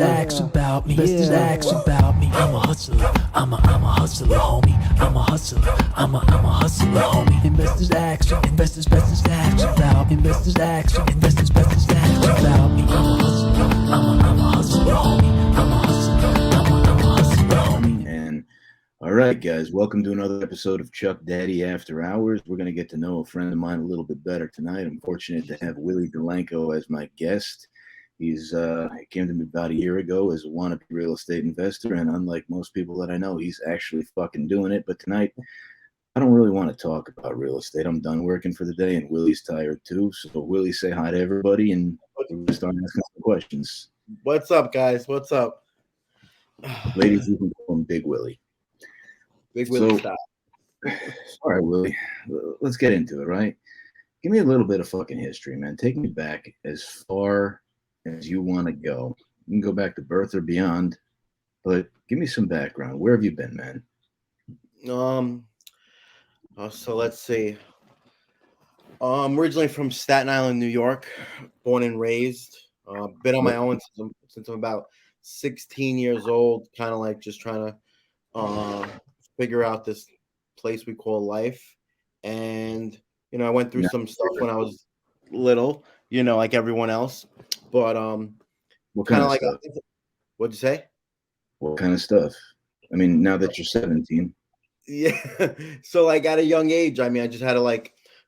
Ask about me. Investors ask about me. I'm a hustler. I'm a hustler, homie. I'm a hustler. I'm a hustler, homie. Investors ask about. Investors ask about me. I'm a hustler. I'm a hustler, homie. I'm a hustler. I'm a hustler, homie. And all right, guys, welcome to another episode of Chuck Daddy After Hours. We're going to get to know a friend of mine a little bit better tonight. I'm fortunate to have Willy Dolinko as my guest. He came to me about a year ago as a wannabe real estate investor, and unlike most people that I know, he's actually fucking doing it. But tonight, I don't really want to talk about real estate. I'm done working for the day, and Willy's tired too. So, Willy, say hi to everybody, and we're going to start asking some questions. What's up, guys? What's up? Ladies, you can call him Big Willy. Big Willy style. All right, Willy, let's get into it, right? Give me a little bit of fucking history, man. Take me back as far as you want to go. You can go back to birth or beyond, but give me some background. Where have you been, man? So let's see. I'm originally from Staten Island, New York, born and raised. Been on my own since I'm about 16 years old, kind of like just trying to figure out this place we call life. And, I went through some stuff when I was little, like everyone else. But what kind of stuff? What'd you say? What kind of stuff? I mean, now that you're 17. Yeah. So at a young age, I just had to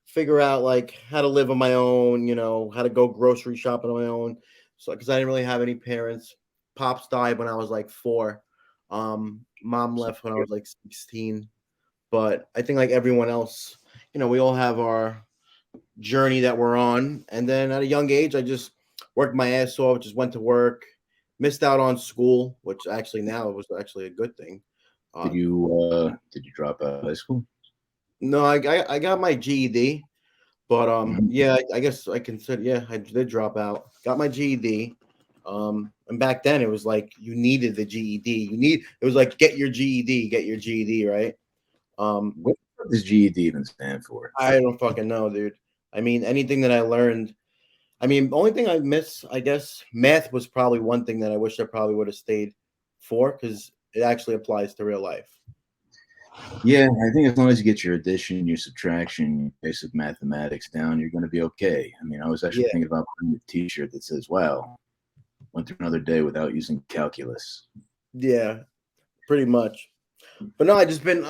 figure out how to live on my own, how to go grocery shopping on my own. So because I didn't really have any parents. Pops died when I was 4. Mom left when I was 16. But I think everyone else, we all have our journey that we're on. And then at a young age, I just worked my ass off, just went to work, missed out on school, which actually now was actually a good thing. Did you drop out of high school? No, I got my GED, but yeah, I guess I consider I did drop out. Got my GED. And back then it was you needed the GED. It was get your GED, right? What does GED even stand for? I don't fucking know, dude. Anything that I learned. The only thing I miss, I guess, math was probably one thing that I wish I probably would have stayed for because it actually applies to real life. Yeah, I think as long as you get your addition, your subtraction, your basic mathematics down, you're going to be okay. I was actually thinking about putting a T-shirt that says, "Wow, went through another day without using calculus." Yeah, pretty much. But no, I just been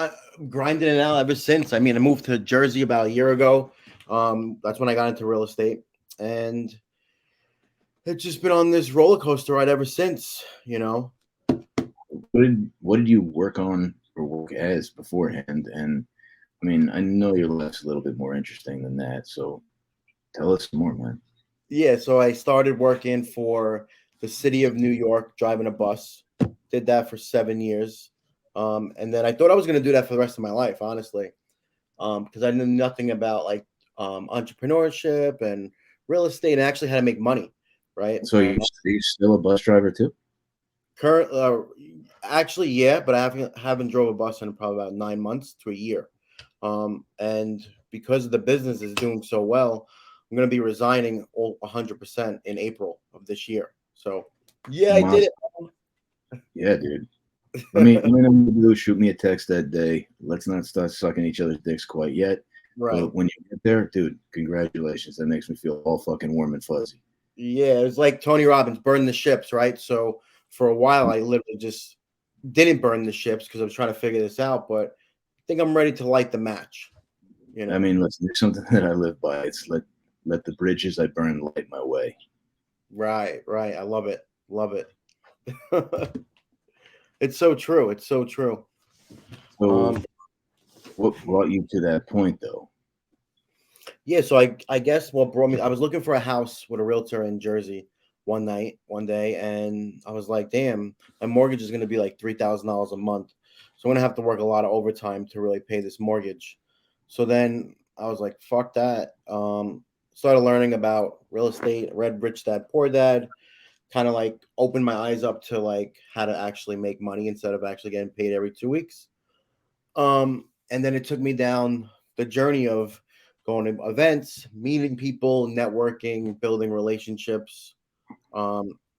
grinding it out ever since. I moved to Jersey about a year ago. That's when I got into real estate, and it's just been on this roller coaster ride ever since. What did you work on or work as beforehand? And I know your life's a little bit more interesting than that. So tell us more, man. Yeah, so I started working for the city of New York, driving a bus. Did that for 7 years. And then I thought I was going to do that for the rest of my life, honestly, because I knew nothing about entrepreneurship and real estate and actually how to make money, right? So you're still a bus driver too? Actually, yeah, but I haven't drove a bus in probably about 9 months to a year. And because the business is doing so well, I'm going to be resigning 100% in April of this year. So yeah, I did it. Yeah, dude. Let me shoot me a text that day. Let's not start sucking each other's dicks quite yet. Right. But when you get there, dude, congratulations. That makes me feel all fucking warm and fuzzy. Yeah, it was like Tony Robbins, burn the ships, right? So for a while, I literally just didn't burn the ships because I was trying to figure this out. But I think I'm ready to light the match. Let's do something that I live by. It's let the bridges I burn light my way. Right. I love it. It's so true. So, what brought you to that point, though? Yeah, so I guess what brought me, I was looking for a house with a realtor in Jersey one day, and I was like, damn, my mortgage is going to be $3,000 a month. So I'm going to have to work a lot of overtime to really pay this mortgage. So then I was like, fuck that. Started learning about real estate, read Rich Dad Poor Dad, kind of opened my eyes up to how to actually make money instead of actually getting paid every 2 weeks. And then it took me down the journey of going to events, meeting people, networking, building relationships.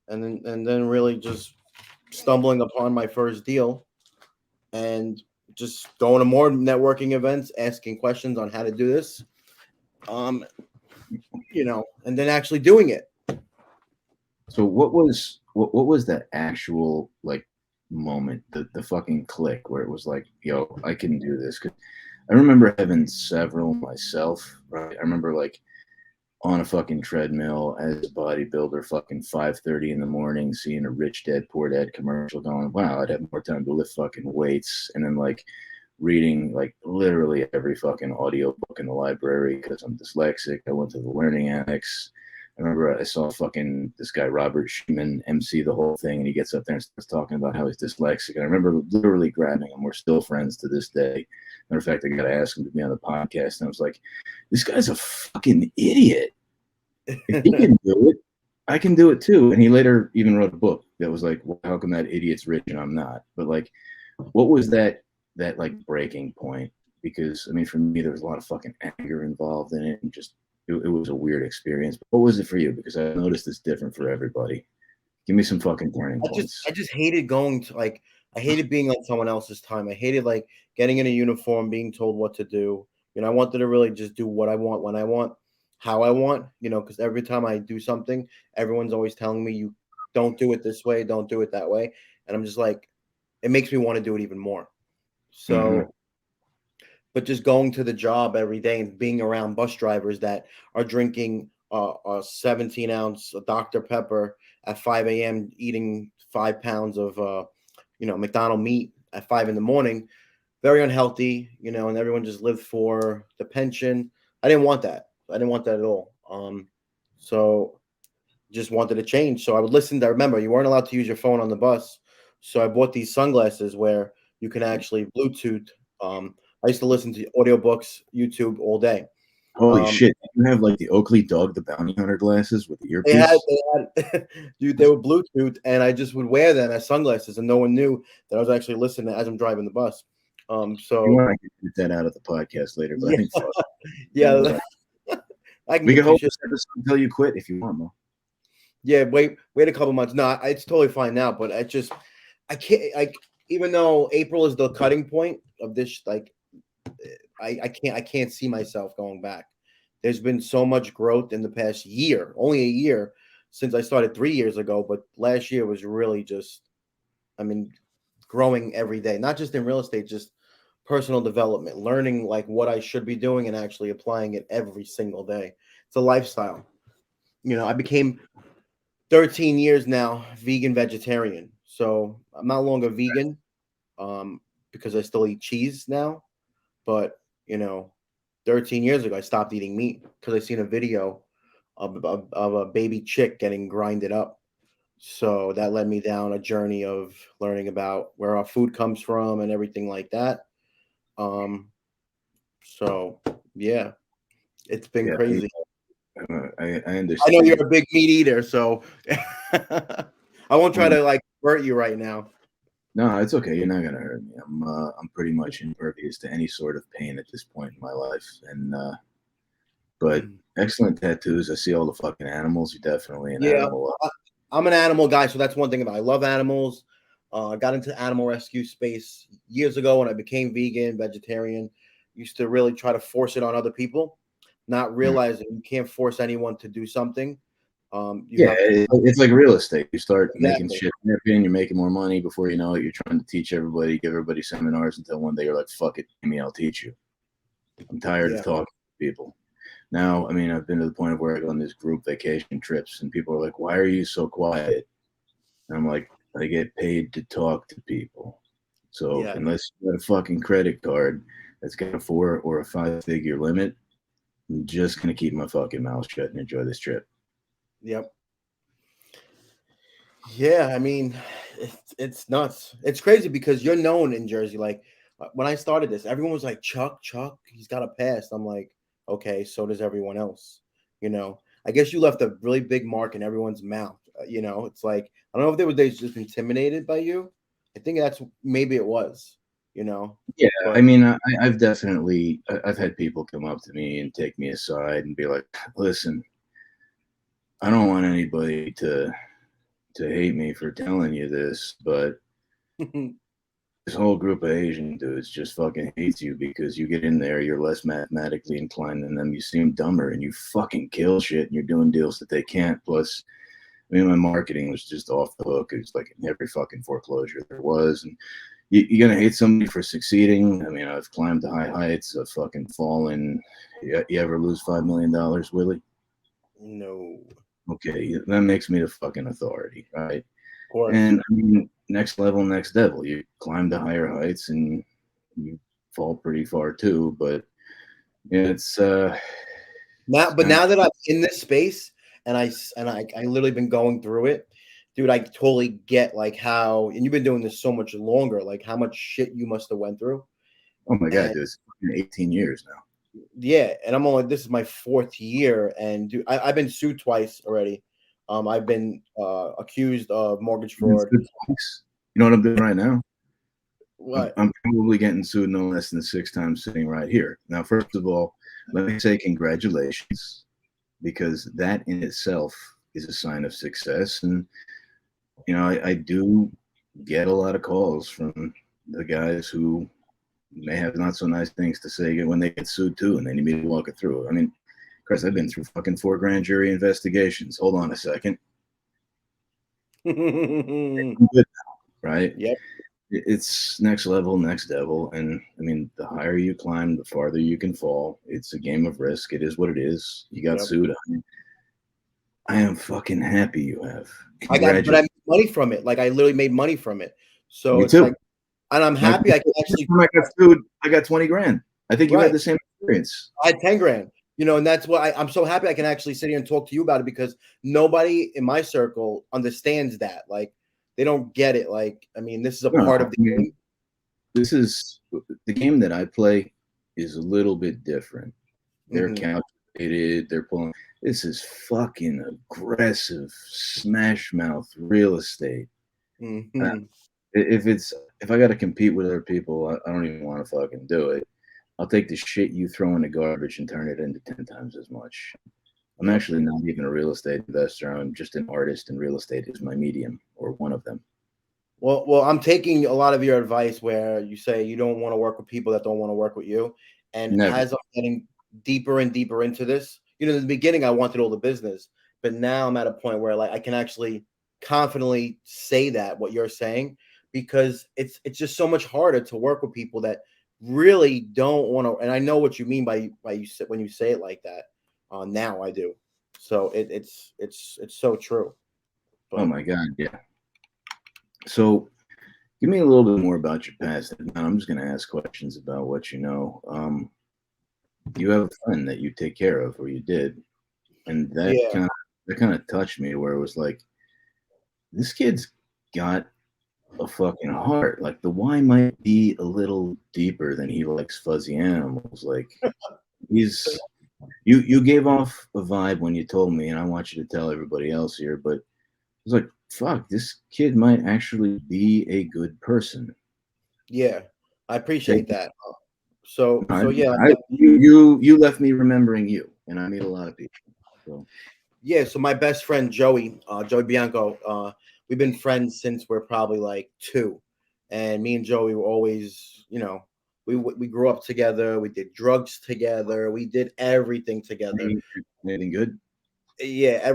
and then really just stumbling upon my first deal and just going to more networking events, asking questions on how to do this, um, and then actually doing it. So what was that actual like moment, the fucking click where it was like, yo, I can do this? 'Cause I remember having several myself, right? I remember like on a fucking treadmill as a bodybuilder, fucking 5:30 in the morning, seeing a Rich Dad Poor Dad commercial, going, wow, I'd have more time to lift fucking weights, and then like reading like literally every fucking audio book in the library because I'm dyslexic. I went to the Learning Annex. I remember I saw fucking this guy Robert Schumann MC the whole thing, and he gets up there and starts talking about how he's dyslexic. And I remember literally grabbing him. We're still friends to this day. Matter of fact, I got to ask him to be on the podcast, and I was like, "This guy's a fucking idiot. If he can do it, I can do it too." And he later even wrote a book that was like, well, "How come that idiot's rich and I'm not?" But like, what was that like breaking point? Because I mean, for me, there was a lot of fucking anger involved in it, and just it was a weird experience. But what was it for you? Because I noticed it's different for everybody. Give me some fucking turning points. I just hated going to I hated being on someone else's time. I hated like getting in a uniform, being told what to do. I wanted to really just do what I want when I want, how I want, because every time I do something, everyone's always telling me, you don't do it this way, don't do it that way. And I'm just like, it makes me want to do it even more. So, but just going to the job every day and being around bus drivers that are drinking a 17-ounce Dr. Pepper at 5 a.m., eating 5 pounds of, McDonald meat at 5 in the morning, very unhealthy, and everyone just lived for the pension. I didn't want that. I didn't want that at all. So just wanted to change. So I would listen to, remember, you weren't allowed to use your phone on the bus. So I bought these sunglasses where you can actually Bluetooth. I used to listen to audiobooks, YouTube all day. Holy shit! You have like the Oakley Dog the Bounty Hunter glasses with the earpiece. They were Bluetooth, and I just would wear them as sunglasses, and no one knew that I was actually listening as I'm driving the bus. So I can get that out of the podcast later, but I think yeah, we can hold this episode until you quit if you want, Mo. Yeah, wait a couple months. No, it's totally fine now, but I can't. Even though April is the cutting point of this, I can't see myself going back. There's been so much growth in the past year, only a year since I started 3 years ago, but last year was really just, growing every day, not just in real estate, just personal development, learning like what I should be doing and actually applying it every single day. It's a lifestyle. I became 13 years now vegan vegetarian. So I'm no longer vegan because I still eat cheese now. But, 13 years ago, I stopped eating meat because I seen a video of a baby chick getting grinded up. So that led me down a journey of learning about where our food comes from and everything like that. So, yeah, it's been crazy. I understand. I know you're a big meat eater, so I won't try to hurt you right now. No, it's okay. You're not gonna hurt me. I'm pretty much impervious to any sort of pain at this point in my life. And but excellent tattoos. I see all the fucking animals. You're definitely an animal. I'm an animal guy, so that's one thing about it. I love animals. I got into animal rescue space years ago when I became vegan, vegetarian. Used to really try to force it on other people, not realizing you can't force anyone to do something. It's like real estate. You start making shit happen, you're making more money. Before you know it, you're trying to teach everybody, give everybody seminars until one day you're like, fuck it, give me, I'll teach you. I'm tired of talking to people. Now, I've been to the point of where I go on these group vacation trips and people are like, why are you so quiet? And I'm like, I get paid to talk to people. So unless you got a fucking credit card that's got a 4 or a 5-figure limit, I'm just going to keep my fucking mouth shut and enjoy this trip. Yep. Yeah, it's nuts. It's crazy because you're known in Jersey. Like when I started this, everyone was like, Chuck, he's got a past. I'm like, okay, so does everyone else. I guess you left a really big mark in everyone's mouth. It's like, I don't know if they just intimidated by you. I think maybe it was, Yeah, but, I've definitely, I've had people come up to me and take me aside and be like, listen, I don't want anybody to to hate me for telling you this, but this whole group of Asian dudes just fucking hates you because you get in there, you're less mathematically inclined than them, you seem dumber, and you fucking kill shit, and you're doing deals that they can't. Plus, I mean, my marketing was just off the hook. It was like in every fucking foreclosure there was. And you're going to hate somebody for succeeding. I mean, I've climbed to high heights. I've fucking fallen. You ever lose $5 million, Willie? No. Okay, that makes me the fucking authority, right? Of course. And I mean, next level, next devil. You climb to higher heights and you fall pretty far too. But it's now that I'm in this space and I literally been going through it, dude, I totally get like how, and you've been doing this so much longer, like how much shit you must have went through. Oh my God, dude, it's 18 years now. Yeah, and I'm only, this is my 4th year, and dude, I've been sued twice already. I've been accused of mortgage fraud. You know what I'm doing right now? What? I'm probably getting sued no less than 6 times sitting right here. Now, first of all, let me say congratulations, because that in itself is a sign of success. And, you know, I do get a lot of calls from the guys who may have not so nice things to say when they get sued too, and they need me to walk it through. I mean, Chris, I've been through fucking 4 grand jury investigations. Hold on a second. I'm good now, right? Yep. It's next level, next devil. And I mean, the higher you climb, the farther you can fall. It's a game of risk. It is what it is. You got sued. I am fucking happy you have. But I made money from it. Like I literally made money from it. So me it's too. like, and I'm happy I can actually. When I got sued, I got 20 grand. I think you had the same experience. I had 10 grand. You know, and that's why I'm so happy I can actually sit here and talk to you about it, because nobody in my circle understands that. Like, they don't get it. Like, I mean, this is a part of the game. This is the game that I play is a little bit different. They're calculated. They're pulling. This is fucking aggressive, smash mouth real estate. If I got to compete with other people, I don't even want to fucking do it. I'll take the shit you throw in the garbage and turn it into 10 times as much. I'm actually not even a real estate investor. I'm just an artist, and real estate is my medium, or one of them. Well, I'm taking a lot of your advice where you say you don't want to work with people that don't want to work with you. And as I'm getting deeper and deeper into this, you know, in the beginning, I wanted all the business, but now I'm at a point where like I can actually confidently say that what you're saying, because it's just so much harder to work with people that really don't want to. And I know what you mean by you when you say it like that. Now I do. So it's so true. But, oh my God, yeah. So give me a little bit more about your past. I'm just going to ask questions about what you know. You have a friend that you take care of, or you did, and that kind of touched me, where it was like, this kid's got a fucking heart. Like the why might be a little deeper than he likes fuzzy animals. Like he's you gave off a vibe when you told me, and I want you to tell everybody else here, but it was like, fuck, this kid might actually be a good person. Yeah, I appreciate that. So yeah, you left me remembering you, and I meet a lot of people. So. Yeah, so my best friend Joey Bianco, we've been friends since we're probably like 2, and me and Joey were always, you know, we grew up together. We did drugs together. We did everything together. Anything good? Yeah,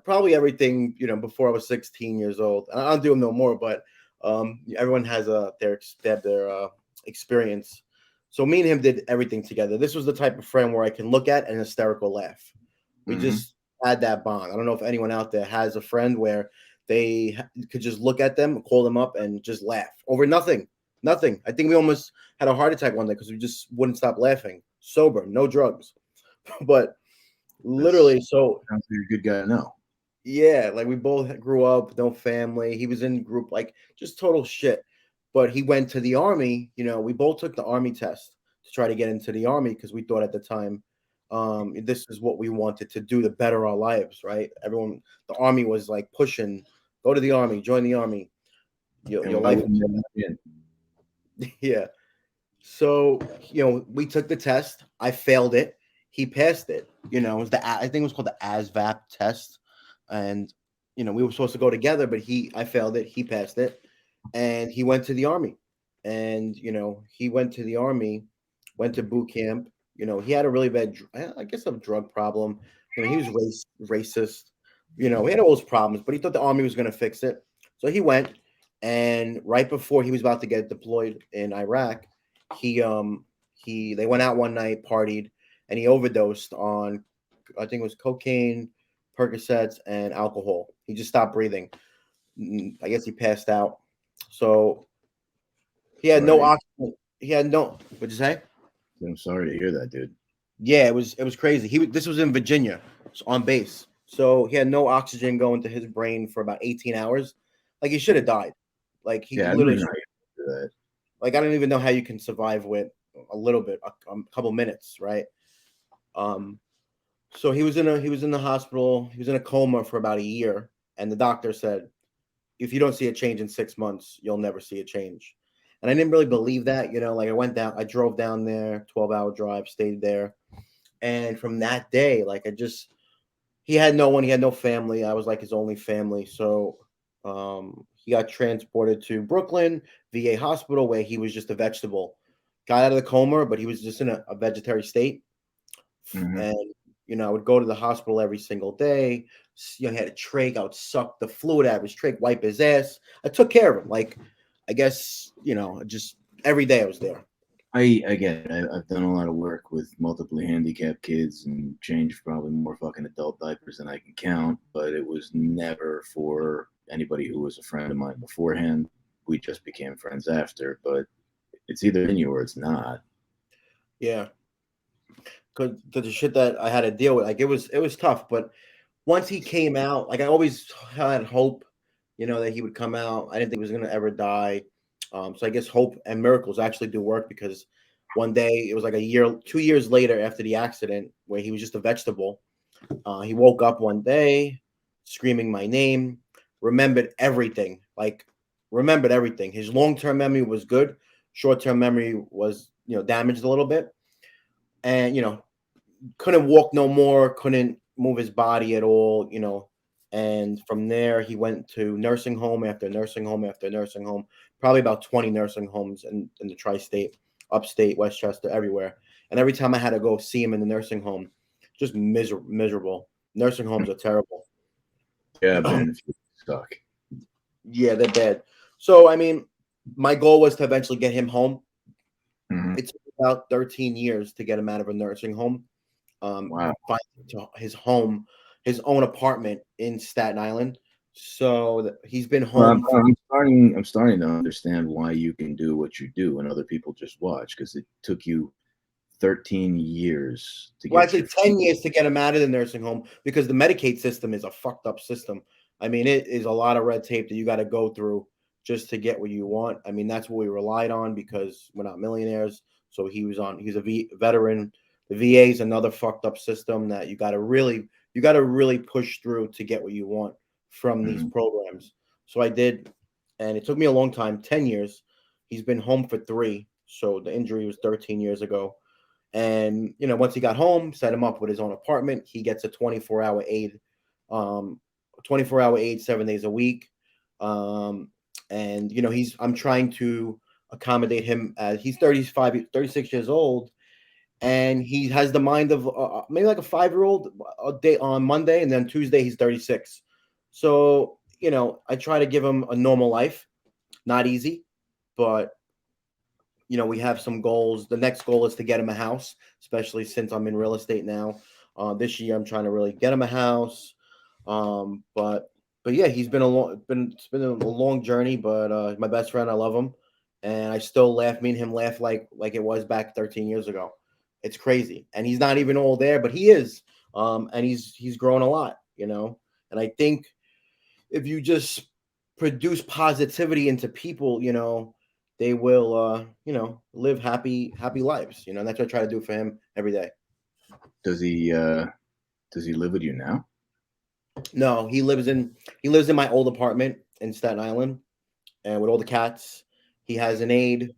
probably everything, you know, before I was 16 years old. I don't do them no more, but everyone has their experience. So me and him did everything together. This was the type of friend where I can look at an hysterical laugh. We just had that bond. I don't know if anyone out there has a friend where they could just look at them, call them up, and just laugh over nothing. I think we almost had a heart attack one day because we just wouldn't stop laughing. Sober, no drugs, but literally. So sounds like a good guy to know. Yeah, like we both grew up, no family. He was in group, like just total shit. But he went to the army. You know, we both took the army test to try to get into the army because we thought at the time this is what we wanted to do to better our lives, right? Everyone, the army was like pushing, go to the army, join the army. Your life. Yeah. So, you know, we took the test. I failed it. He passed it. You know, it was I think it was called the ASVAB test. And, we were supposed to go together, but I failed it. He passed it, and he went to the army. And he went to the army, went to boot camp. He had a really bad, I guess, a drug problem. He was racist. He had all those problems, but he thought the army was going to fix it. So he went, and right before he was about to get deployed in Iraq, they went out one night, partied, and he overdosed on, I think it was cocaine, Percocets, and alcohol. He just stopped breathing. I guess he passed out. So he had no oxygen. He had no. What'd you say? I'm sorry to hear that, dude. Yeah, it was crazy. This was in Virginia, on base. So he had no oxygen going to his brain for about 18 hours. Like, he should have died. Like, he literally. That. Like, I don't even know how you can survive with a little bit, a couple minutes, right? So he was in the hospital. He was in a coma for about a year, and the doctor said, if you don't see a change in 6 months, you'll never see a change. And I didn't really believe that, like, I drove down there, 12-hour drive, stayed there. And from that day, like, he had no one, he had no family. I was like his only family. So he got transported to Brooklyn VA hospital, where he was just a vegetable. Got out of the coma, but he was just in a vegetary state. Mm-hmm. And I would go to the hospital every single day. He had a trach. I would suck the fluid out of his trach, wipe his ass. I took care of him. Like, I guess, just every day I was there. I've done a lot of work with multiply handicapped kids and changed probably more fucking adult diapers than I can count, but it was never for anybody who was a friend of mine beforehand. We just became friends after, but it's either in you or it's not. Yeah. Because the shit that I had to deal with, like, it was tough. But once he came out, like, I always had hope, that he would come out. I didn't think he was going to ever die. So I guess hope and miracles actually do work, because one day, it was like 2 years later after the accident, where he was just a vegetable. He woke up one day screaming my name, remembered everything. His long-term memory was good. Short-term memory was, damaged a little bit. And, couldn't walk no more, couldn't move his body at all, And from there, he went to nursing home after nursing home after nursing home, probably about 20 nursing homes in the tri-state, upstate, Westchester, everywhere. And every time I had to go see him in the nursing home, just miserable. Nursing homes are terrible. Yeah, man, if you suck. Yeah, they're bad. So, I mean, my goal was to eventually get him home. Mm-hmm. It took about 13 years to get him out of a nursing home. Wow. Find his home, his own apartment in Staten Island. So he's been home. Well, I'm starting to understand why you can do what you do and other people just watch, because it took you 13 years to get. Well, actually, 10 years to get him out of the nursing home, because the Medicaid system is a fucked up system. I mean, it is a lot of red tape that you got to go through just to get what you want. I mean, that's what we relied on, because we're not millionaires. So he's a veteran. The VA is another fucked up system that you got to really push through to get what you want from these programs. So I did, and it took me a long time, 10 years. He's been home for 3. So the injury was 13 years ago. And, once he got home, set him up with his own apartment. He gets a 24-hour aid, 7 days a week. And, I'm trying to accommodate him as he's 36 years old. And he has the mind of maybe like a 5-year-old. A day on Monday, and then Tuesday he's 36. So, I try to give him a normal life. Not easy, but we have some goals. The next goal is to get him a house, especially since I'm in real estate now. This year I'm trying to really get him a house. But yeah, it's been a long journey, but my best friend, I love him, and I still laugh. Me and him laugh like it was back 13 years ago. It's crazy. And he's not even all there, but he is. And he's grown a lot, And I think if you just produce positivity into people, they will, live happy lives. And that's what I try to do for him every day. Does he live with you now? No, he lives in my old apartment in Staten Island, and with all the cats. He has an aide,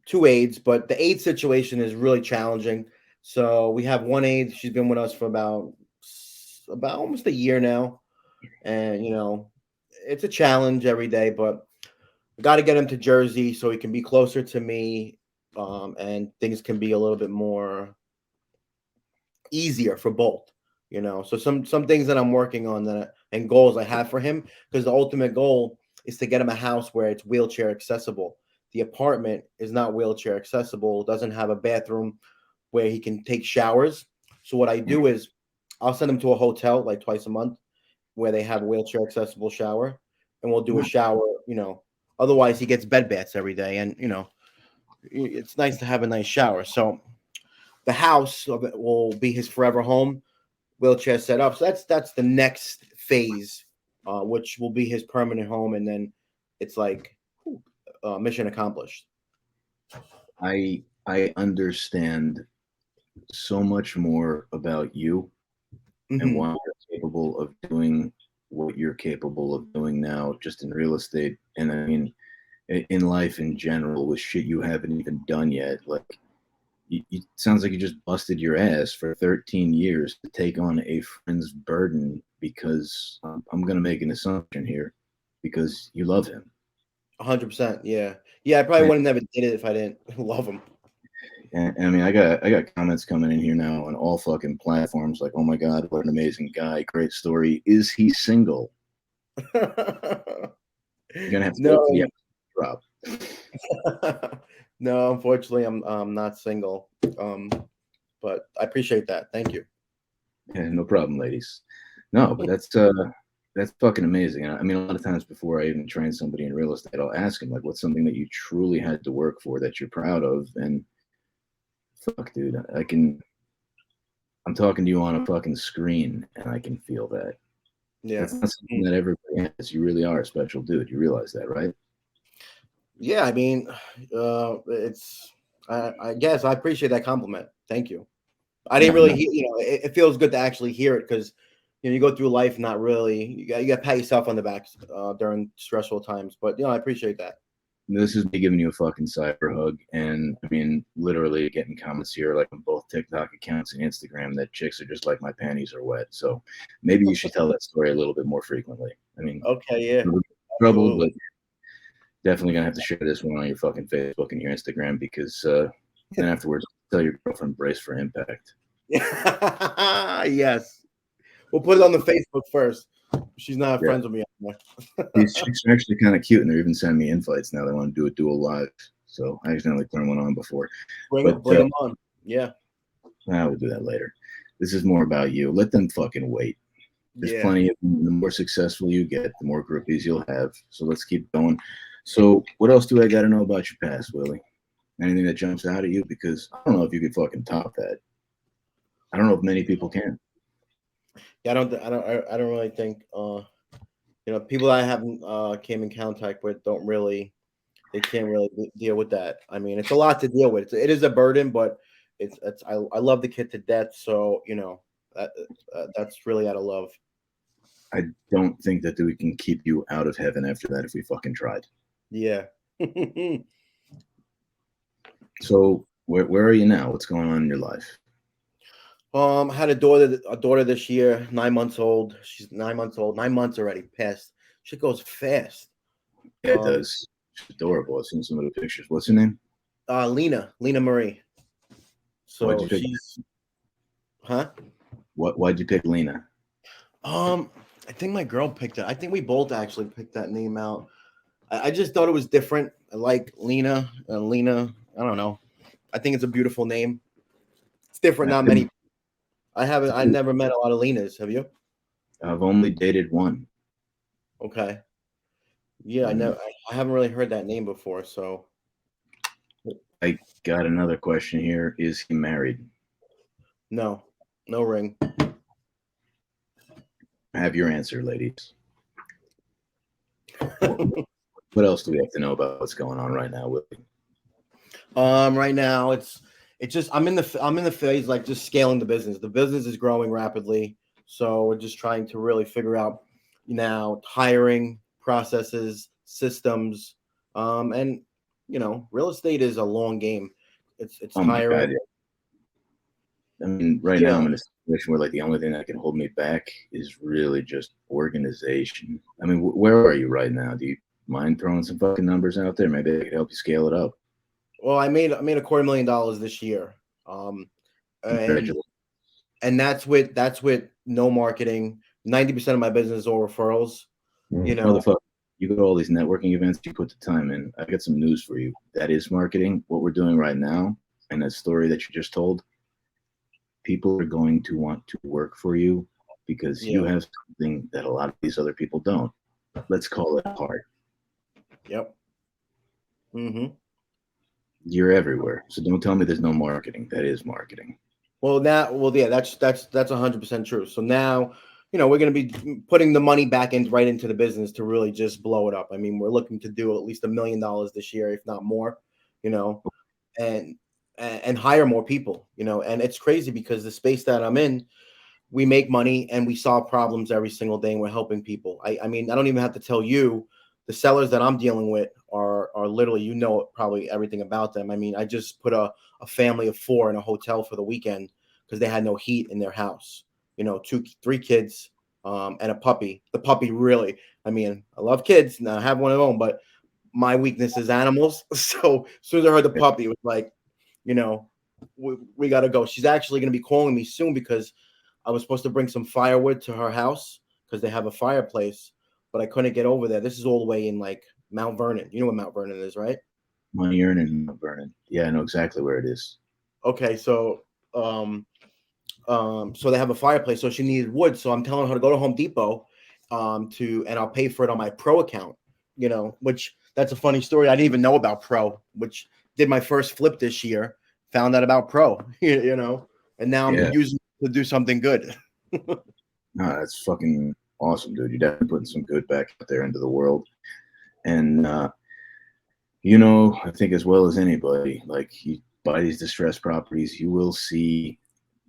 2 aides, but the aide situation is really challenging. So we have one aide. She's been with us for about about almost a year now, and it's a challenge every day, but I got to get him to Jersey so he can be closer to me, and things can be a little bit more easier for both. So some things that I'm working on and goals I have for him, because the ultimate goal is to get him a house where it's wheelchair accessible. The apartment is not wheelchair accessible, doesn't have a bathroom where he can take showers. So what I do is I'll send him to a hotel like twice a month where they have a wheelchair accessible shower, and we'll do a shower. Otherwise he gets bed baths every day, and it's nice to have a nice shower. So the house of it will be his forever home, wheelchair set up. So that's the next phase, which will be his permanent home, and then it's like mission accomplished. I understand so much more about you and why you're capable of doing what you're capable of doing now, just in real estate, and I mean in life in general, with shit you haven't even done yet. Like, it sounds like you just busted your ass for 13 years to take on a friend's burden because I'm going to make an assumption here, because you love him. 100%. Yeah. I probably would have never did it if I didn't love him. And I mean, I got comments coming in here now on all fucking platforms like, "Oh my God, what an amazing guy! Great story. Is he single?" You're gonna have to No. wait for the drop. No, unfortunately, I'm not single. But I appreciate that. Thank you. Yeah, no problem, ladies. No, but that's fucking amazing. I mean, a lot of times before I even train somebody in real estate, I'll ask them like, "What's something that you truly had to work for that you're proud of?" And fuck, dude, I'm talking to you on a fucking screen, and I can feel that. Yeah. That's not something that everybody has. You really are a special dude. You realize that, right? Yeah, I mean, I guess I appreciate that compliment. Thank you. I didn't really hear, it feels good to actually hear it, because you go through life not really. You got to pat yourself on the back during stressful times. But I appreciate that. This is me giving you a fucking cyber hug, and I mean, literally getting comments here like on both TikTok accounts and Instagram that chicks are just like, "My panties are wet." So maybe you should tell that story a little bit more frequently. I mean, okay, yeah, trouble, but definitely gonna have to share this one on your fucking Facebook and your Instagram, because then afterwards, tell your girlfriend brace for impact. Yes, we'll put it on the Facebook first. She's not friends with me anymore. These chicks are actually kind of cute, and they're even sending me invites now. They want to do a dual live, so I accidentally turned one on before. Bring them on. Yeah, we'll do that later. This is more about you. Let them fucking wait. There's plenty of them. The more successful you get, the more groupies you'll have. So let's keep going. So what else do I got to know about your past, Willie? Anything that jumps out at you? Because I don't know if you could fucking top that. I don't know if many people can. Yeah, I don't really think people I haven't came in contact with they can't really deal with that. I mean, it's a lot to deal with. It is a burden, but I love the kid to death, so that's really out of love. I don't think that we can keep you out of heaven after that if we fucking tried. Yeah. So where are you now? What's going on in your life? I had a daughter this year, 9 months old. She's 9 months old. 9 months already passed. Shit goes fast. Yeah, it does. She's adorable. I've seen some of the pictures. What's her name? Lena Marie. So she's, huh? Why'd you pick Lena? I think my girl picked it. I think we both actually picked that name out. I just thought it was different. I like Lena. Lena, I don't know. I think it's a beautiful name. It's different. Not many. I never met a lot of Lenas. Have you? I've only dated one. Okay. Yeah, I haven't really heard that name before. So I got another question here. Is he married? No ring. Have your answer, ladies. What else do we have to know about what's going on right now, Willie? Right now it's just I'm in the phase like just scaling the business. The business is growing rapidly, so we're just trying to really figure out now hiring processes, systems, and real estate is a long game. It's tiring. I mean, right now I'm going to situation where like the only thing that can hold me back is really just organization. I mean, where are you right now? Do you mind throwing some fucking numbers out there? Maybe I could help you scale it up. Well, I made $250,000 this year. And Congratulations. that's with no marketing. 90% of my business is all referrals. You know, Motherfucker, you go to all these networking events, you put the time in. I got some news for you. That is marketing. What we're doing right now, and that story that you just told, people are going to want to work for you because you have something that a lot of these other people don't. Let's call it heart. Yep. Mm-hmm. You're everywhere. So don't tell me there's no marketing. That is marketing. Well, yeah, that's 100% true. So now, we're going to be putting the money back right into the business to really just blow it up. I mean, we're looking to do at least $1 million this year, if not more, and hire more people, and it's crazy because the space that I'm in, we make money and we solve problems every single day and we're helping people. I mean, I don't even have to tell you, the sellers that I'm dealing with are literally, probably everything about them. I mean, I just put a family of 4 in a hotel for the weekend because they had no heat in their house. 3 kids, and a puppy. The puppy really, I mean, I love kids and I have one of my own, but my weakness is animals. So as soon as I heard the puppy, it was like, we got to go. She's actually going to be calling me soon because I was supposed to bring some firewood to her house because they have a fireplace, but I couldn't get over there. This is all the way in like Mount Vernon. You know what Mount Vernon is, right? Mount Vernon. Yeah, I know exactly where it is. Okay, so so they have a fireplace, so she needed wood. So I'm telling her to go to Home Depot, and I'll pay for it on my Pro account. Which that's a funny story. I didn't even know about Pro, which did my first flip this year. Found out about Pro, and now I'm using it to do something good. No, that's fucking awesome, dude. You're definitely putting some good back out there into the world. And I think as well as anybody, like you buy these distressed properties, you will see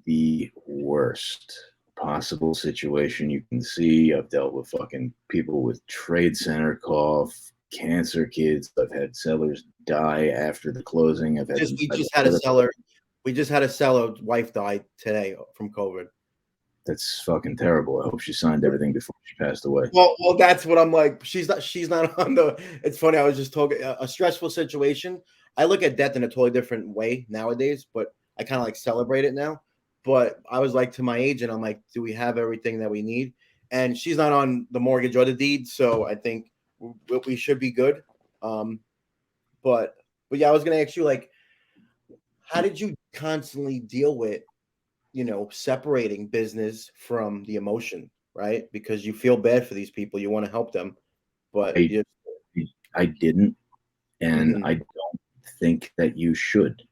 the worst possible situation you can see. I've dealt with fucking people with trade center cough, cancer kids. I've had sellers die after the closing. We just had a seller wife died today from COVID. That's fucking terrible. I hope she signed everything before she passed away. Well, that's what I'm like. She's not on the. It's funny. I was just talking a stressful situation. I look at death in a totally different way nowadays, but I kind of like celebrate it now. But I was like to my agent, I'm like, do we have everything that we need? And she's not on the mortgage or the deed, so I think we should be good. But yeah, I was gonna ask you, like, how did you constantly deal with separating business from the emotion, right? Because you feel bad for these people, you want to help them, but I didn't, and I don't think that you should.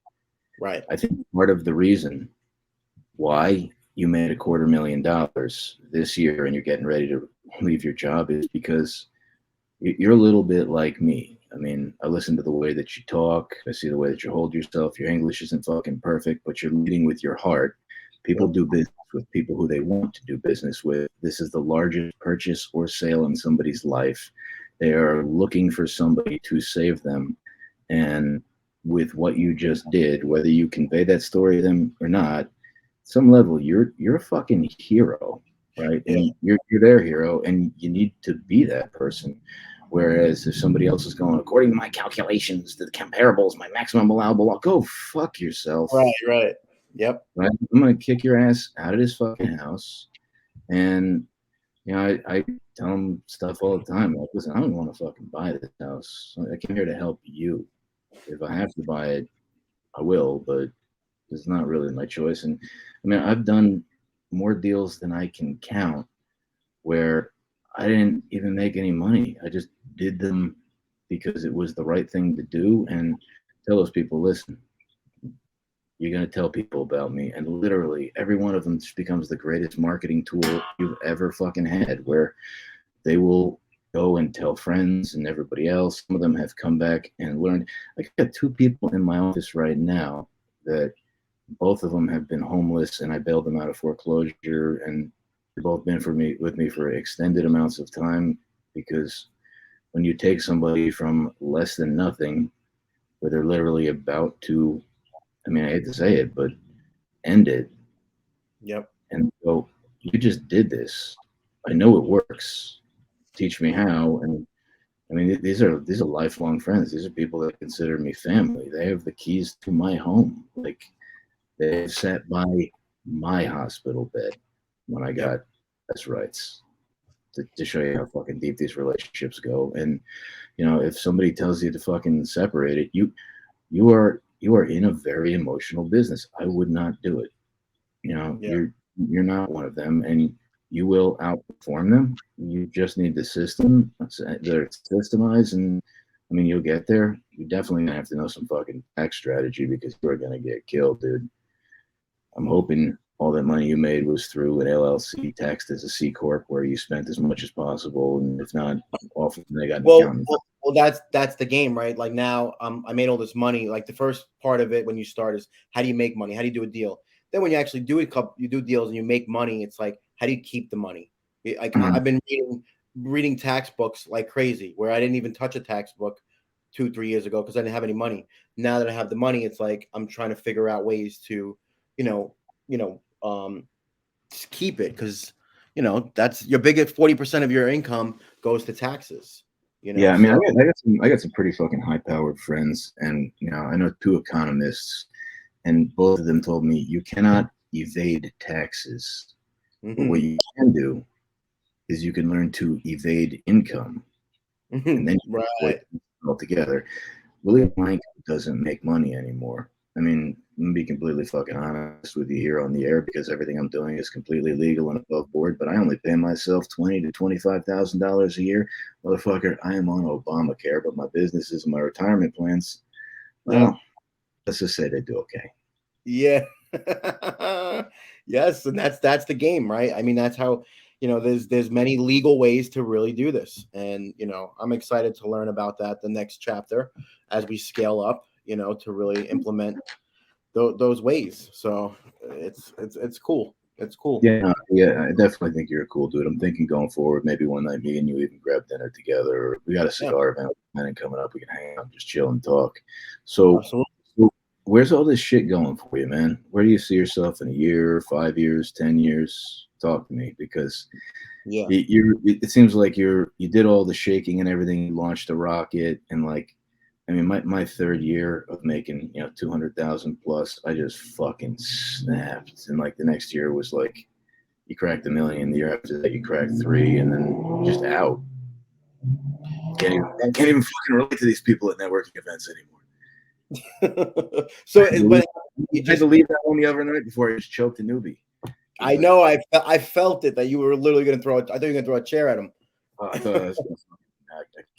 Right. I think part of the reason why you made $250,000 this year and you're getting ready to leave your job is because you're a little bit like me. I mean, I listen to the way that you talk. I see the way that you hold yourself. Your English isn't fucking perfect, but you're leading with your heart. People do business with people who they want to do business with. This is the largest purchase or sale in somebody's life. They are looking for somebody to save them. And with what you just did, whether you convey that story to them or not, some level, you're a fucking hero, right? And you're their hero, and you need to be that person. Whereas if somebody else is going, according to my calculations, the comparables, my maximum allowable, I'll go fuck yourself. Right. Yep. Right? I'm gonna kick your ass out of this fucking house. And I tell them stuff all the time. Like, listen, I don't want to fucking buy this house. I came here to help you. If I have to buy it, I will, but it's not really my choice. And I mean, I've done more deals than I can count where I didn't even make any money. I just did them because it was the right thing to do. And tell those people, listen, you're going to tell people about me. And literally every one of them just becomes the greatest marketing tool you've ever fucking had, where they will go and tell friends and everybody else. Some of them have come back and learned. I got 2 people in my office right now that both of them have been homeless, and I bailed them out of foreclosure, and they've both been with me for extended amounts of time. Because when you take somebody from less than nothing, where they're literally about to, I mean, I hate to say it, but end it. Yep. And so you just did this. I know it works. Teach me how. And I mean, these are lifelong friends. These are people that consider me family. They have the keys to my home. Like they sat by my hospital bed when I got best rights to show you how fucking deep these relationships go. And you know, if somebody tells you to fucking separate it, you are in a very emotional business. I would not do it. You know, you're not one of them, and you will outperform them. You just need the system. They're systemized, and I mean, you'll get there. You definitely gonna have to know some fucking tax strategy because you're gonna get killed, dude. I'm hoping all that money you made was through an LLC taxed as a C corp, where you spent as much as possible, and if not, often they got an accountant. Well, that's the game, right? Like now, I made all this money. Like the first part of it when you start is how do you make money? How do you do a deal? Then when you actually do you do deals and you make money, it's like how do you keep the money? Like I've been reading tax books like crazy, where I didn't even touch a tax book 2-3 years ago because I didn't have any money. Now that I have the money, it's like I'm trying to figure out ways to, just keep it because that's your biggest 40% of your income goes to taxes. Yeah, I mean, I got some pretty fucking high powered friends, and I know 2 economists, and both of them told me you cannot evade taxes. But what you can do is you can learn to evade income, and then you avoid it altogether. Willy doesn't make money anymore. I mean, I'm gonna be completely fucking honest with you here on the air because everything I'm doing is completely legal and above board. But I only pay myself $20,000 to $25,000 a year, motherfucker. I am on Obamacare, but my businesses and my retirement plans, well, let's just say they do okay. Yeah. Yes, and that's the game, right? I mean, that's how there's many legal ways to really do this, and I'm excited to learn about that the next chapter as we scale up, to really implement those ways. So it's cool. It's cool. Yeah, I definitely think you're a cool dude. I'm thinking going forward, maybe one night me and you even grab dinner together. Or we got a cigar event coming up. We can hang out, just chill and talk. So, where's all this shit going for you, man? Where do you see yourself in a year, 5 years, 10 years? Talk to me because it seems like you did all the shaking and everything. You launched a rocket, and like, I mean, my 3rd year of making 200,000 plus, I just fucking snapped. And like the next year was like you cracked $1 million. The year after that, you cracked 3, and then just out. Can't even fucking relate to these people at networking events anymore. So you had to leave that one the other night before I just choked a newbie. I know. I felt it that you were literally going to throw. I thought you were going to throw a chair at him. I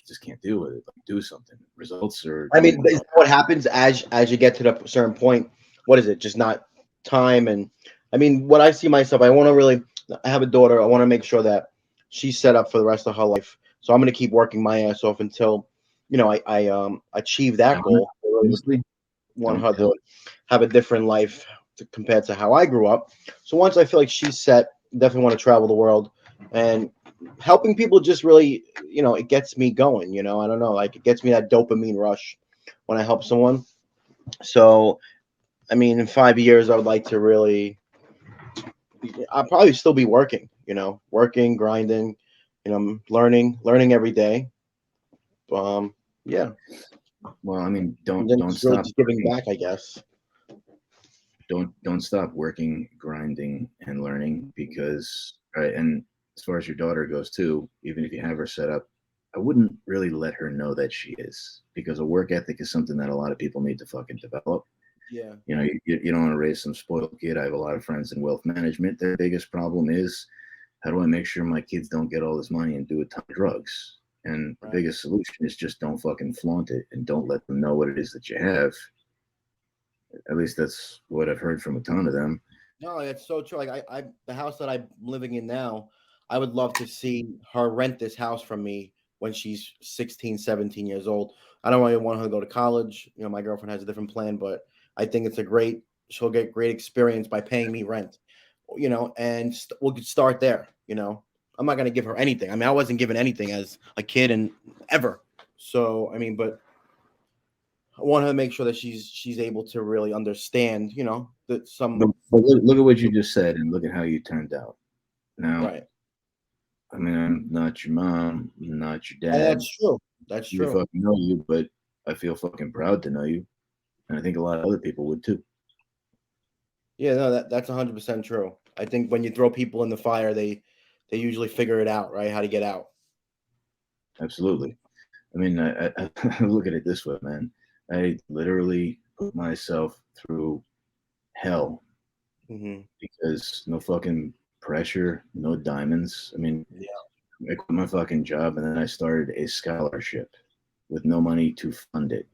just can't deal with it. Like, do something. Results are. I mean, what happens as you get to the certain point? What is it? Just not time. And I mean, what I see myself, I want to really. I have a daughter. I want to make sure that she's set up for the rest of her life. So I'm going to keep working my ass off until, I achieve that goal. I really want her to have a different life compared to how I grew up. So once I feel like she's set, definitely want to travel the world, and helping people just really, it gets me going. I don't know, like it gets me that dopamine rush when I help someone. So, I mean, in 5 years, I would like to really, I'll probably still be working, working, grinding, learning every day. Yeah. Well, I mean, don't stop. Really just giving back, I guess. Don't stop working, grinding, and learning because, right, and as far as your daughter goes too, even if you have her set up, I wouldn't really let her know that she is, because a work ethic is something that a lot of people need to fucking develop. Yeah. You don't want to raise some spoiled kid. I have a lot of friends in wealth management. Their biggest problem is, how do I make sure my kids don't get all this money and do a ton of drugs? And the biggest solution is just don't fucking flaunt it and don't let them know what it is that you have. At least that's what I've heard from a ton of them. No, it's so true. Like the house that I'm living in now, I would love to see her rent this house from me when she's 16, 17 years old. I don't really want her to go to college. My girlfriend has a different plan, but I think she'll get great experience by paying me rent, and we'll start there. I'm not going to give her anything. I mean, I wasn't given anything as a kid and ever. So, I mean, but I want her to make sure that she's able to really understand, But look at what you just said, and look at how you turned out. Now, right. I mean, I'm not your mom, I'm not your And dad. that's true. That's We true. fucking know you, but I feel fucking proud to know you, and I think a lot of other people would too. Yeah, no, that's 100% true. I think when you throw people in the fire, they usually figure it out, right? How to get out. Absolutely. I mean, I look at it this way, man. I literally put myself through hell Hmm. because no fucking pressure, no diamonds. I mean, Yeah. I quit my fucking job and then I started a scholarship with no money to fund it.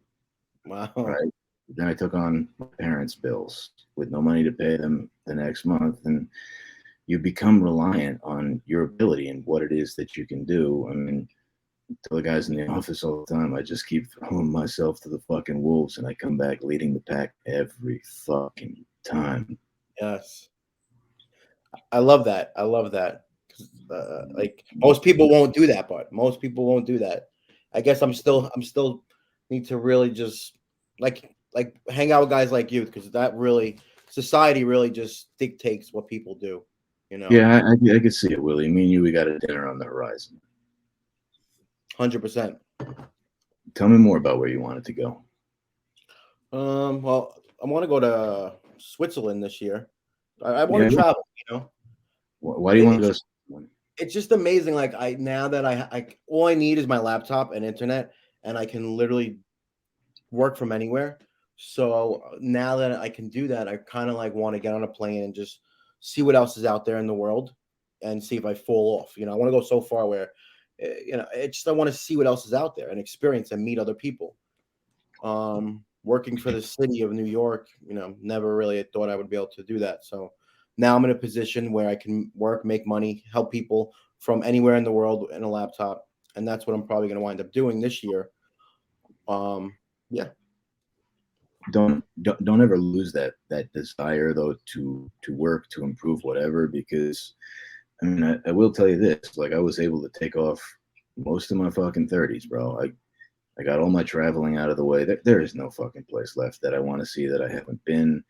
Wow. Right. Then I took on my parents' bills with no money to pay them the next month. And you become reliant on your ability and what it is that you can do. I mean, tell the guys in the office all the time, I just keep throwing myself to the fucking wolves and I come back leading the pack every fucking time. Yes. I love that. I love that. Like most people won't do that, but most people won't do that. I guess I'm still need to really just like hang out with guys like you because that really society really just dictates what people do. You know, Yeah, I could see it, Willie. Me and you, we got a dinner on the horizon. 100%. Tell me more about where you wanted to go. Well, I want to go to Switzerland this year. I want Yeah, to travel. You know, why do you want to it's go? it's just amazing. Like I now that I all I need is my laptop and internet, and I can literally work from anywhere. So now that I can do that, I kind of like want to get on a plane and just see what else is out there in the world and see if I fall off. You know, I want to go so far where, you know, it's just I want to see what else is out there and experience and meet other people. Working for the city of New York, you know, never really thought I would be able to do that. So now I'm in a position where I can work, make money, help people from anywhere in the world in a laptop, and that's what I'm probably going to wind up doing this year. Yeah. Don't ever lose that desire though to work to improve whatever, because I mean I will tell you this, like I was able to take off most of my fucking 30s, bro. I got all my traveling out of the way. There is no fucking place left that I want to see that I haven't been.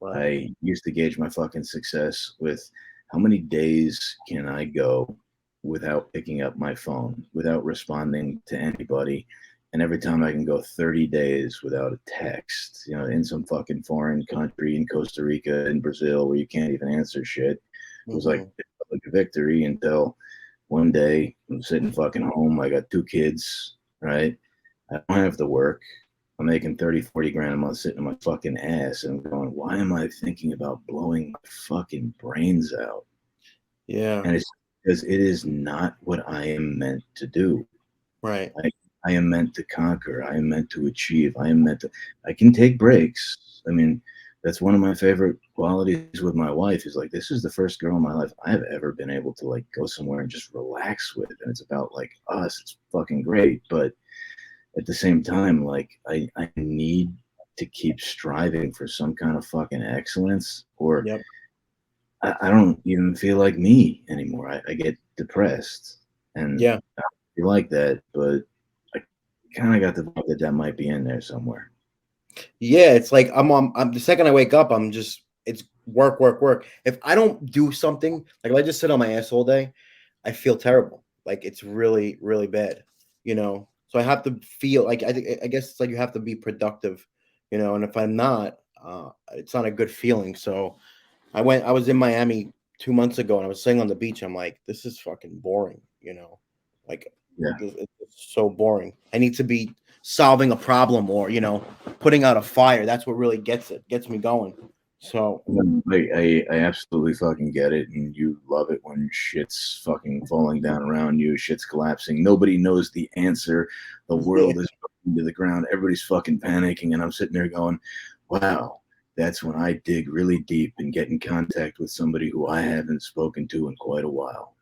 Right. I used to gauge my fucking success with how many days can I go without picking up my phone, without responding to anybody. And every time I can go 30 days without a text, you know, in some fucking foreign country, in Costa Rica, in Brazil, where you can't even answer shit, it was like a victory until one day I'm sitting fucking home. I got two kids, right? I don't have to work. I'm making 30, 40 grand a month sitting on my fucking ass. And I'm going, why am I thinking about blowing my fucking brains out? Yeah. And it's because it is not what I am meant to do. Right. I am meant to conquer. I am meant to achieve. I can take breaks. I mean, that's one of my favorite qualities with my wife is like, this is the first girl in my life I've ever been able to like go somewhere and just relax with. And it's about like us. It's fucking great. But at the same time, like I need to keep striving for some kind of fucking excellence, or Yep. I don't even feel like me anymore. I get depressed, and Yeah. I don't feel like that, but I kind of got the vibe that that might be in there somewhere. Yeah. It's like I'm the second I wake up, I'm just it's work, work, work. If I don't do something, like if I just sit on my ass all day, I feel terrible. Like it's really, really bad, you know. So I have to feel like I guess it's like you have to be productive, you know. And if I'm not, it's not a good feeling. So I was in Miami 2 months ago and I was sitting on the beach. I'm like, this is fucking boring, you know, like Yeah, it's so boring. I need to be solving a problem or, you know, putting out a fire. That's what really gets me going. So, I absolutely fucking get it, and you love it when shit's fucking falling down around you, shit's collapsing. Nobody knows the answer. The yeah, world is going to the ground. Everybody's fucking panicking, and I'm sitting there going, "Wow, that's when I dig really deep and get in contact with somebody who I haven't spoken to in quite a while.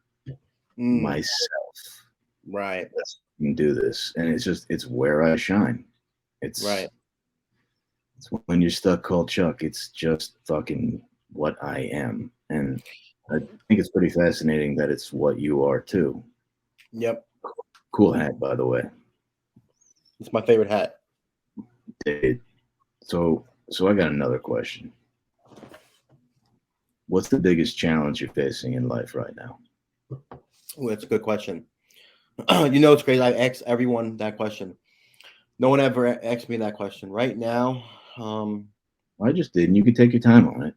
mm, Myself. right, Let's fucking do this." And it's where I shine. It's right. It's when you're stuck called Chuck. It's just fucking what I am. And I think it's pretty fascinating that it's what you are too. Yep. Cool hat, by the way. It's my favorite hat. It, so I got another question. What's the biggest challenge you're facing in life right now? Ooh, that's a good question. It's crazy. I ask everyone that question. No one ever asked me that question. Right now, I just did, and you can take your time on it.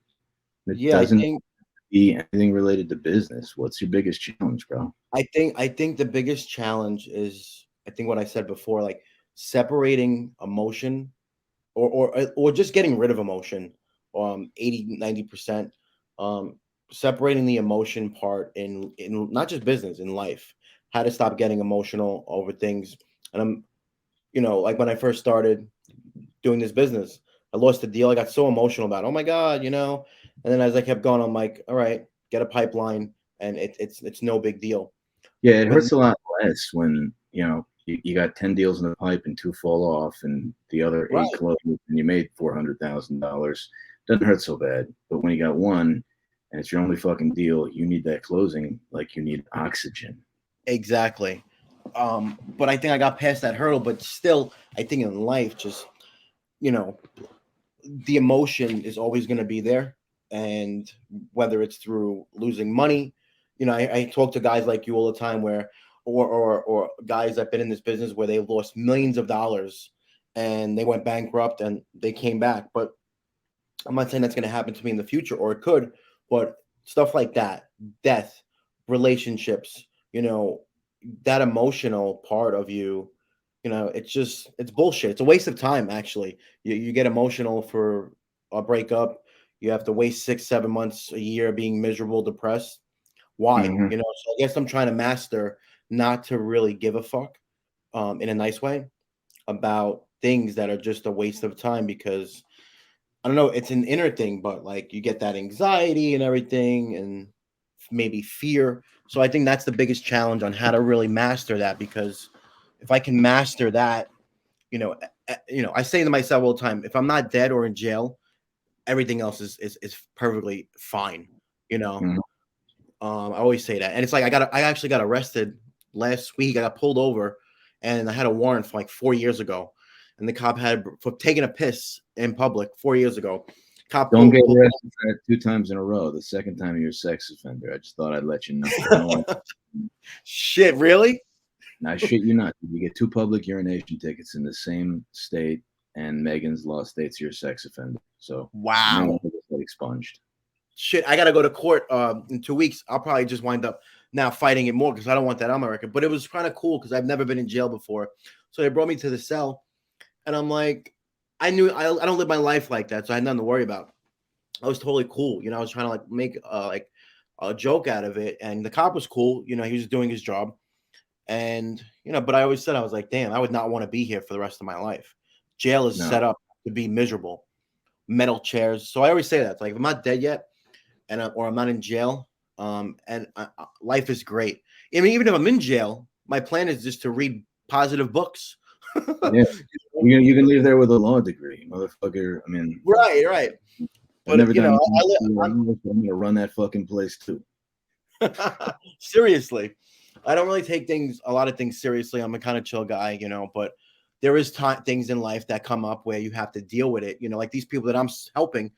It yeah, I doesn't think be anything related to business. What's your biggest challenge, bro? I think the biggest challenge is I think what I said before, like separating emotion or just getting rid of emotion, 80-90%, separating the emotion part in not just business, in life, how to stop getting emotional over things. And like when I first started doing this business, I lost a deal. I got so emotional about it. Oh my God, and then as I kept going, I'm like, all right, get a pipeline, and it's no big deal. Yeah, it With hurts a lot less when you got 10 deals in the pipe and two fall off, and the other eight right. close, and you made $400,000. Doesn't hurt so bad, but when you got one and it's your only fucking deal, you need that closing like you need oxygen. Exactly. But I think I got past that hurdle. But still, I think in life, just you know, the emotion is always going to be there, and whether it's through losing money, I talk to guys like you all the time, where, or guys that've been in this business where they lost millions of dollars, and they went bankrupt and they came back. But I'm not saying that's going to happen to me in the future, or it could, but stuff like that, death, relationships, that emotional part of you, it's bullshit. It's a waste of time, actually. You get emotional for a breakup. You have to waste 6-7 months, a year being miserable, depressed. Why? Hmm. So I guess I'm trying to master not to really give a fuck, in a nice way, about things that are just a waste of time, because I don't know, it's an inner thing, but like you get that anxiety and everything, and maybe fear. So I think that's the biggest challenge on how to really master that, because if I can master that, I say to myself all the time, if I'm not dead or in jail, everything else is perfectly fine. You know, Hmm. I always say that, and it's like I actually got arrested last week. I got pulled over, and I had a warrant for like 4 years ago, and the cop had for taking a piss in public 4 years ago. Cop Don't get pulled arrested for that 2 times in a row. The second time you're a sex offender. I just thought I'd let you know. No one, Shit, really? I shit you not. You get 2 public urination tickets in the same state, and Megan's law states you're a sex offender. So no one Wow. will get expunged. Shit, I gotta go to court in 2 weeks. I'll probably just wind up now fighting it more, because I don't want that on my record. But it was kind of cool because I've never been in jail before. So they brought me to the cell, and I'm like, I knew I don't live my life like that, so I had nothing to worry about. I was totally cool. I was trying to like make like a joke out of it, and the cop was cool. He was doing his job, and but I always said, I was like, damn, I would not want to be here for the rest of my life. Jail is No, set up to be miserable. Metal chairs. So I always say that. It's like, if I'm not dead yet, and or I'm not in jail, and life is great. I mean, even if I'm in jail, my plan is just to read positive books. yeah, you can leave there with a law degree, motherfucker. I mean, Right, right. I've But never done. I'm I'm gonna run that fucking place too. seriously, I don't really take a lot of things seriously. I'm a kind of chill guy, but there is things in life that come up where you have to deal with it. Like these people that I'm helping,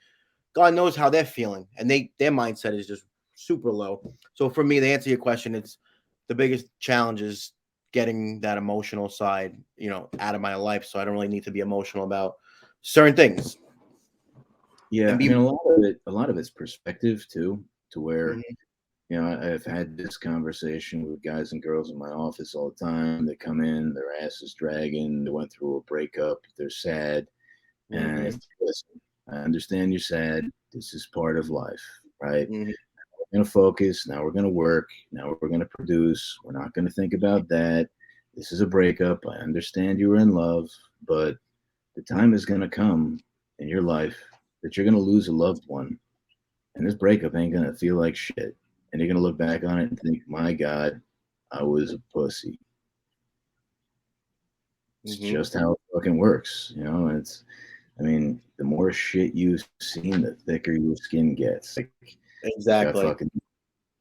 God knows how they're feeling, and their mindset is just super low. So for me, to answer your question, it's the biggest challenge is getting that emotional side, out of my life, so I don't really need to be emotional about certain things Yeah, and I be. mean, a lot of it's perspective too, to where Mhm. I've had this conversation with guys and girls in my office all the time. They come in, their ass is dragging, they went through a breakup, they're sad, and Mhm. it's listen, I understand you're sad. This is part of life, right? Mhm. We're gonna focus. Now we're gonna work. Now we're gonna produce. We're not gonna think about that. This is a breakup. I understand you were in love, but the time is gonna come in your life that you're gonna lose a loved one, and this breakup ain't gonna feel like shit. And you're gonna look back on it and think, "My God, I was a pussy." It's Mhm. just how it fucking works, It's, I mean, the more shit you've seen, the thicker your skin gets. Like, I got Exactly. fucking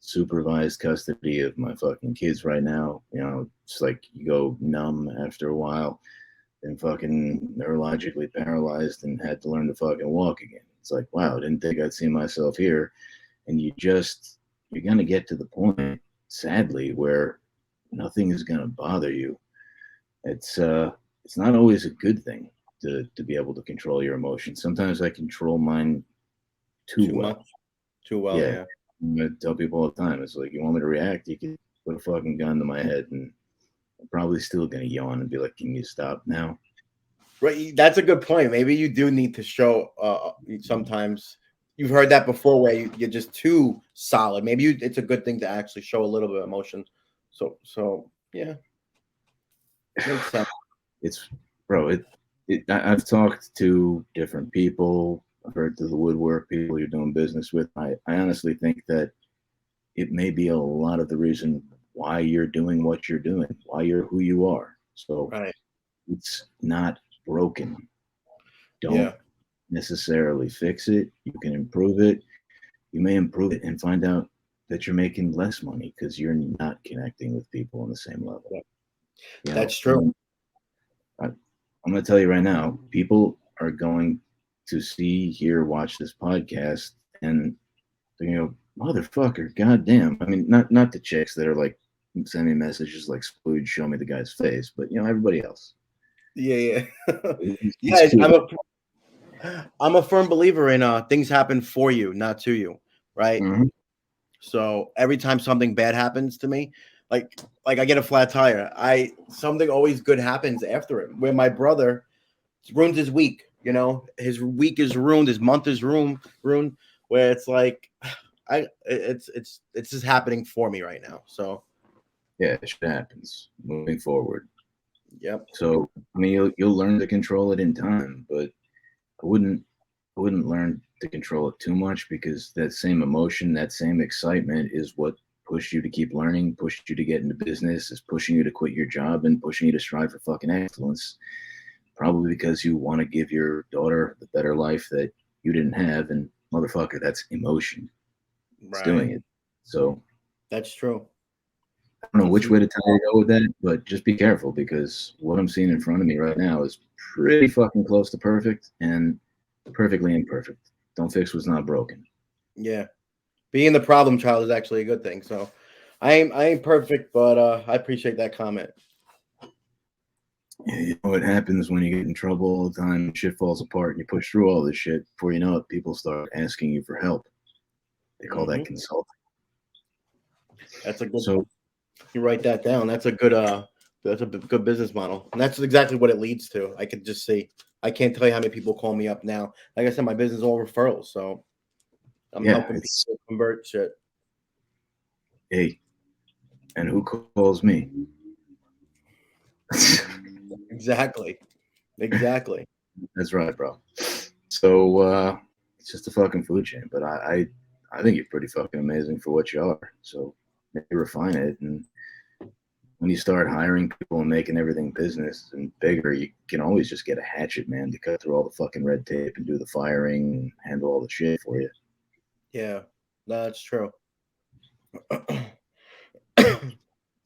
supervised custody of my fucking kids right now. It's like you go numb after a while, and fucking neurologically paralyzed and had to learn to fucking walk again. It's like, wow, I didn't think I'd see myself here. and you're gonna get to the point, sadly, where nothing is gonna bother you. It's not always a good thing to be able to control your emotions. Sometimes I control mine too well. much, too well. Yeah. Yeah. I tell people all the time, it's like, you want me to react, you can put a fucking gun to my head, and I'm probably still gonna yawn and be like, can you stop now? Right. That's a good point. Maybe you do need to show. Sometimes you've heard that before, where you're just too solid. Maybe it's a good thing to actually show a little bit of emotion. So yeah, makes sense. It's bro, I've talked to different people. I've heard through the woodwork people you're doing business with. I honestly think that it may be a lot of the reason why you're doing what you're doing, why you're who you are. So Right. it's not broken. Don't Yeah. necessarily fix it. You can improve it. You may improve it and find out that you're making less money because you're not connecting with people on the same level. Yeah. You know, That's true. I'm going to tell you right now, people are going to see, hear, watch this podcast, and they're going to go, motherfucker, goddamn. I mean, not the chicks that are like sending messages like, Splooge, show me the guy's face, but everybody else. Yeah. It's cool. I'm a firm believer in things happen for you, not to you, right? Mm-hmm. So every time something bad happens to me, like I get a flat tire, something always good happens after it. Where my brother ruins his week, his week is ruined, his month is ruined. Where it's like, it's just happening for me right now. So yeah, it happens moving forward. Yep. So I mean, you'll learn to control it in time, but I wouldn't learn to control it too much, because that same emotion, that same excitement is what pushed you to keep learning, pushed you to get into business, is pushing you to quit your job and pushing you to strive for fucking excellence. Probably because you want to give your daughter the better life that you didn't have, and motherfucker, that's emotion. It's doing it. So that's true. I don't know which way to tell you to go with that, but just be careful, because what I'm seeing in front of me right now is pretty fucking close to perfect and perfectly imperfect. Don't fix what's not broken. Yeah. Being the problem child is actually a good thing. So I ain't perfect, but I appreciate that comment. Yeah, you know what happens when you get in trouble all the time, shit falls apart, and you push through all this shit. Before you know it, people start asking you for help. They call that consulting. That's a good. So you write that down. That's a good business model, and that's exactly what it leads to. I could just see. I can't tell you how many people call me up now. Like I said, my business is all referrals, so I'm helping people convert shit. Hey, and who calls me? Exactly. That's right, bro. So it's just a fucking food chain, but I think you're pretty fucking amazing for what you are. So maybe refine it, and when you start hiring people and making everything business and bigger, you can always just get a hatchet man to cut through all the fucking red tape and do the firing and handle all the shit for you. Yeah, that's true.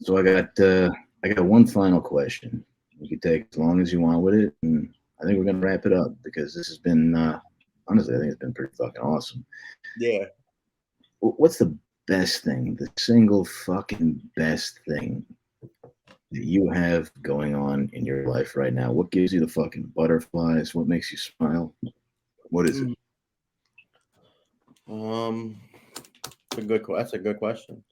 So I got one final question. You can take as long as you want with it, and I think we're gonna wrap it up, because this has been honestly, I think it's been pretty fucking awesome. Yeah. What's the best thing, the single fucking best thing that you have going on in your life right now? What gives you the fucking butterflies? What makes you smile? What is it? That's a good question.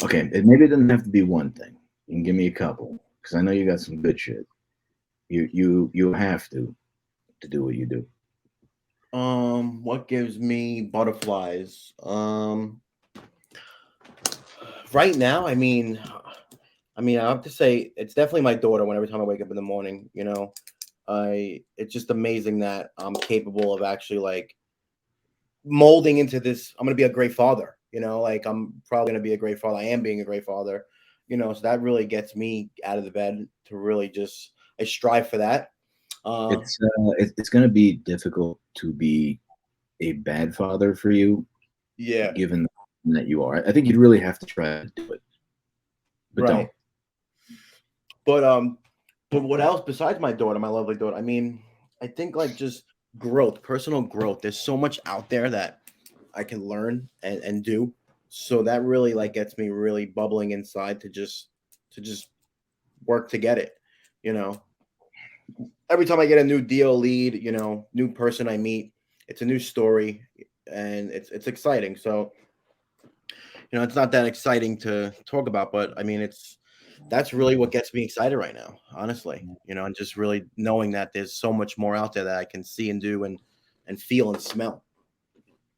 Okay, maybe it doesn't have to be one thing. You can give me a couple, because I know you got some good shit. You have to do what you do. What gives me butterflies? Right now, I mean, I have to say it's definitely my daughter. Every time I wake up in the morning, it's just amazing that I'm capable of actually like molding into this. I'm gonna be a great father. I'm probably gonna be a great father. I am being a great father. So that really gets me out of the bed to really just I strive for that. It's going to be difficult to be a bad father for you, given that you are. I think you'd really have to try to do it, but don't. But what else besides my daughter, my lovely daughter? I think like just growth, personal growth. There's so much out there that I can learn and do. So that really like gets me really bubbling inside to just work to get it. You know, every time I get a new deal lead, new person I meet, it's a new story, and it's exciting. So it's not that exciting to talk about, but I mean, that's really what gets me excited right now, honestly. And just really knowing that there's so much more out there that I can see and do and feel and smell.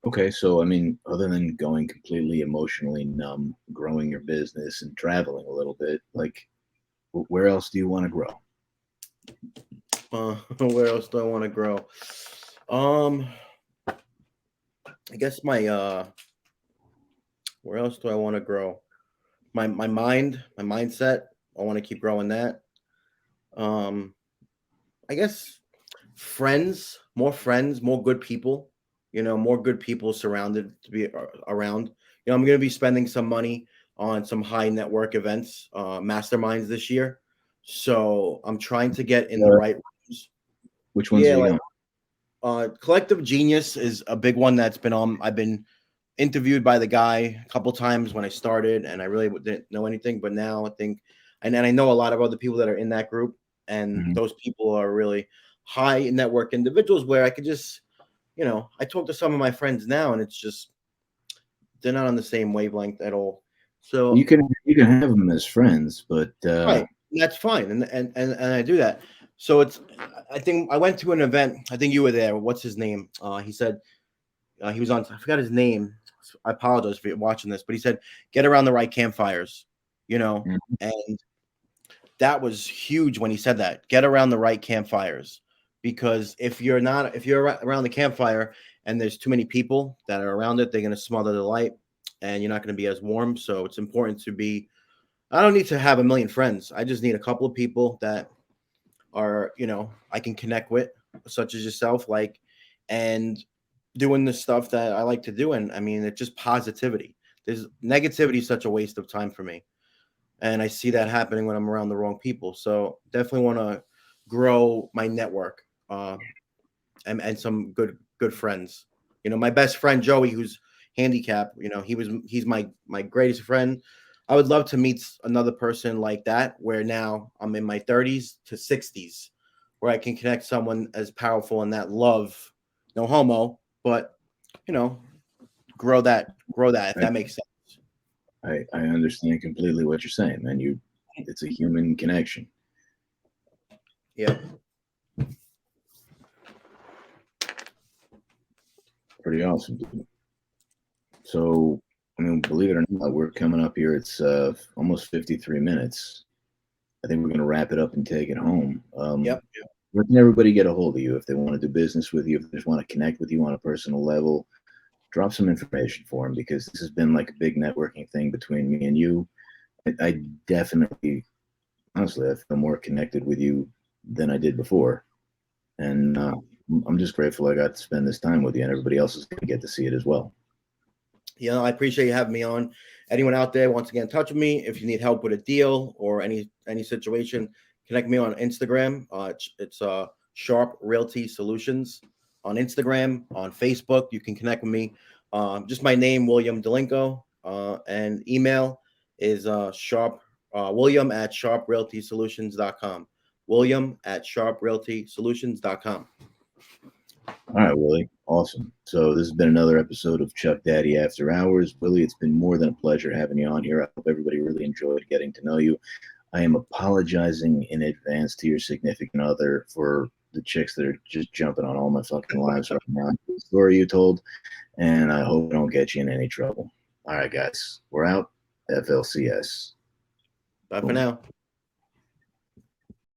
Okay, so I mean, other than going completely emotionally numb, growing your business and traveling a little bit, like where else do you want to grow? Where else do I want to grow? I guess where else do I want to grow? My mindset. I want to keep growing that. I guess friends, more good people. More good people surrounded to be around. I'm going to be spending some money on some high network events, masterminds this year. So I'm trying to get in the right rooms. Which ones are you going? Collective Genius is a big one that's been on. I've been interviewed by the guy a couple times when I started, and I really didn't know anything. But now I think, and I know a lot of other people that are in that group, and those people are really high network individuals where I could just, I talk to some of my friends now, and it's just they're not on the same wavelength at all. So you can have them as friends, but right, that's fine, and I do that. So I think I went to an event. I think you were there. What's his name? He said he was on. I forgot his name. I apologize for watching this, but he said get around the right campfires, and that was huge when he said that. Get around the right campfires, because if you're around the campfire and there's too many people that are around it, they're going to smother the light, and you're not going to be as warm. So it's important to be. I don't need to have a million friends. I just need a couple of people that are, I can connect with, such as yourself, and doing the stuff that I like to do. And I mean, it's just positivity. There's negativity is such a waste of time for me. And I see that happening when I'm around the wrong people. So definitely want to grow my network, and some good friends. My best friend, Joey, who's handicapped, he's my greatest friend. I would love to meet another person like that, where now I'm in my 30s to 60s, where I can connect someone as powerful in that love, no homo, but grow that if that makes sense. I understand completely what you're saying, man. It's a human connection. Yeah. Pretty awesome, dude. So, I mean, believe it or not, we're coming up here. It's almost 53 minutes. I think we're going to wrap it up and take it home. Yep. Where can everybody get a hold of you if they want to do business with you, if they just want to connect with you on a personal level? Drop some information for them, because this has been like a big networking thing between me and you. I definitely, honestly, I feel more connected with you than I did before. And I'm just grateful I got to spend this time with you, and everybody else is going to get to see it as well. I appreciate you having me on. Anyone out there wants to get in touch with me, if you need help with a deal or any situation, connect me on Instagram. It's Sharp Realty Solutions on Instagram. On Facebook, you can connect with me. Just my name, William Dolinko, and email is William at sharprealtysolutions.com. William at sharprealtysolutions.com. All right, Willie. Awesome. So this has been another episode of Chuck Daddy After Hours. Willie, it's been more than a pleasure having you on here. I hope everybody really enjoyed getting to know you. I am apologizing in advance to your significant other for the chicks that are just jumping on all my fucking lives right now. The story you told, and I hope I don't get you in any trouble. All right, guys. We're out. FLCS. Bye for now.